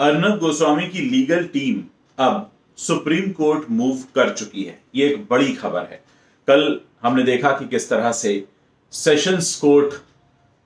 अर्नब गोस्वामी की legal team अब supreme court move कर चुकी है। ये एक बड़ी खबर है। कल हमने देखा कि किस तरह से सेशंस कोर्ट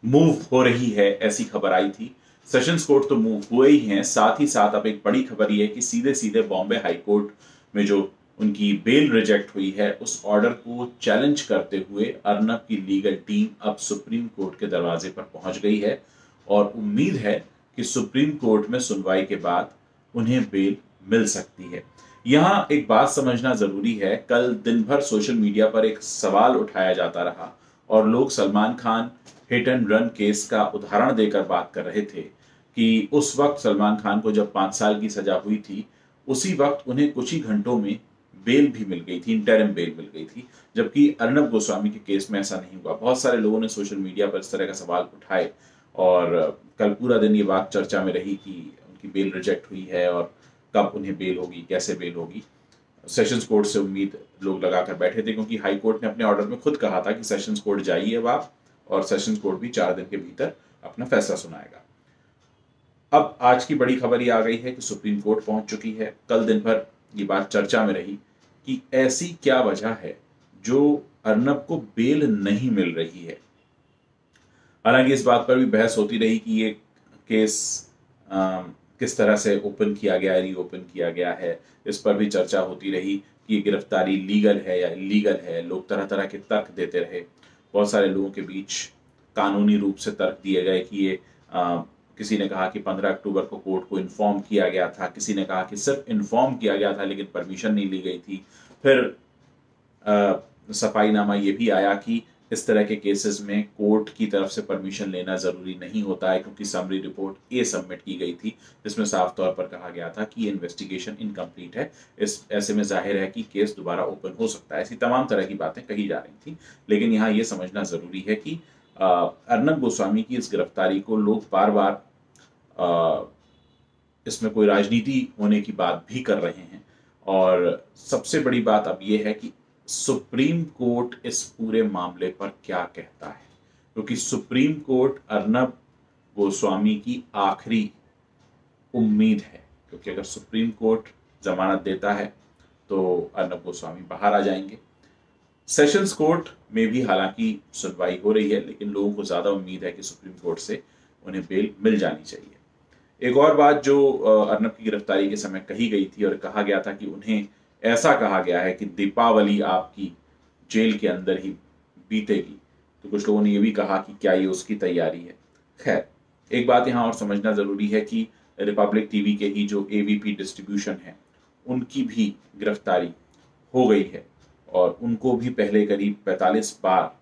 मूव हो रही है, ऐसी खबर आई थी। सेशंस कोर्ट तो मूव हुए ही हैं, साथ ही साथ अब एक बड़ी खबर यह है कि सीधे सीधे बॉम्बे हाई कोर्ट में जो उनकी बेल रिजेक्ट हुई है, उस ऑर्डर को चैलेंज करते हुए अर्नब की लीगल टीम अब सुप्रीम कोर्ट के दरवाजे पर पहुंच गई है और उम्मीद है कि सुप्रीम कोर्ट में सुनवाई के बाद उन्हें बेल मिल सकती है। यहां एक बात समझना जरूरी है, कल दिन भर सोशल मीडिया पर एक सवाल उठाया जाता रहा और लोग Salman Khan hit and run case का उदाहरण देकर बात कर रहे थे कि उस वक्त सलमान खान को जब 5 साल की सजा हुई थी, उसी वक्त उन्हें कुछ ही घंटों में बेल भी मिल गई थी, इंटरिम बेल मिल गई थी, जबकि अर्नब गोस्वामी के केस में ऐसा नहीं हुआ। बहुत सारे लोगों ने सोशल मीडिया पर इस तरह का सवाल उठाए और कल पूरा दिन ये बात चर्चा में रही कि उनकी बेल रिजेक्ट हुई है और कब उन्हें बेल होगी, कैसे बेल होगी। सेशंस कोर्ट से उम्मीद लोग लगाकर बैठे थे क्योंकि हाई कोर्ट ने अपने ऑर्डर में खुद कहा था कि सेशंस कोर्ट जाइए अब आप, और सेशंस कोर्ट भी 4 दिन के भीतर अपना फैसला सुनाएगा। अब आज की बड़ी खबर ये आ गई है कि सुप्रीम कोर्ट पहुंच चुकी है। कल दिन भर ये बात चर्चा में रही कि ऐसी क्या वजह है जो अर्नब को बेल नहीं मिल रही है। हालांकि इस बात पर भी बहस होती रही कि ये केस किस तरह से ओपन किया गया है, रीओपन किया गया है। इस पर भी चर्चा होती रही कि ये गिरफ्तारी लीगल है या इलीगल है। लोग तरह तरह के तर्क देते रहे। बहुत सारे लोगों के बीच कानूनी रूप से तर्क दिए गए कि ये किसी ने कहा कि 15 अक्टूबर को कोर्ट को इन्फॉर्म किया गया था, किसी ने कहा कि सिर्फ इन्फॉर्म किया गया था लेकिन परमिशन नहीं ली गई थी। फिर सफाईनामा ये भी आया कि इस तरह के केसेस में कोर्ट की तरफ से परमिशन लेना जरूरी नहीं होता है क्योंकि समरी रिपोर्ट ए सबमिट की गई थी जिसमें साफ तौर पर कहा गया था कि ये इन्वेस्टिगेशन इनकम्प्लीट है। इस ऐसे में जाहिर है कि केस दोबारा ओपन हो सकता है। ऐसी तमाम तरह की बातें कही जा रही थी, लेकिन यहाँ ये समझना जरूरी है कि अर्नब गोस्वामी की इस गिरफ्तारी को लोग बार बार इसमें कोई राजनीति होने की बात भी कर रहे हैं और सबसे बड़ी बात अब यह है कि सुप्रीम कोर्ट इस पूरे मामले पर क्या कहता है, क्योंकि सुप्रीम कोर्ट अर्नब गोस्वामी की आखिरी उम्मीद है। क्योंकि अगर सुप्रीम कोर्ट जमानत देता है तो अर्नब गोस्वामी बाहर आ जाएंगे। सेशंस कोर्ट में भी हालांकि सुनवाई हो रही है, लेकिन लोगों को ज्यादा उम्मीद है कि सुप्रीम कोर्ट से उन्हें बेल मिल जानी चाहिए। एक और बात जो अर्नब की गिरफ्तारी के समय कही गई थी और कहा गया था कि उन्हें ऐसा कहा गया है कि दीपावली आपकी जेल के अंदर ही बीतेगी, तो कुछ लोगों ने यह भी कहा कि क्या ये उसकी तैयारी है। खैर, एक बात यहां और समझना जरूरी है कि रिपब्लिक टीवी के ही जो एबीपी डिस्ट्रीब्यूशन है, उनकी भी गिरफ्तारी हो गई है और उनको भी पहले करीब 45 बार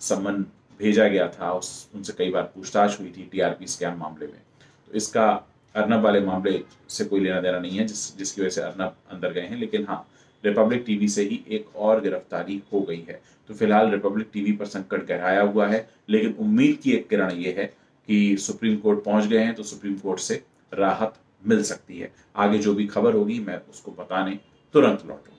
सम्मन भेजा गया था। उनसे कई बार पूछताछ हुई थी टीआरपी स्कैम मामले में। तो इसका अर्नब वाले मामले से कोई लेना देना नहीं है जिसकी वजह से अर्नब अंदर गए हैं, लेकिन हाँ, रिपब्लिक टीवी से ही एक और गिरफ्तारी हो गई है। तो फिलहाल रिपब्लिक टीवी पर संकट गहराया हुआ है, लेकिन उम्मीद की एक किरण ये है कि सुप्रीम कोर्ट पहुंच गए हैं तो सुप्रीम कोर्ट से राहत मिल सकती है। आगे जो भी खबर होगी मैं उसको बताने तुरंत लौटूंगा।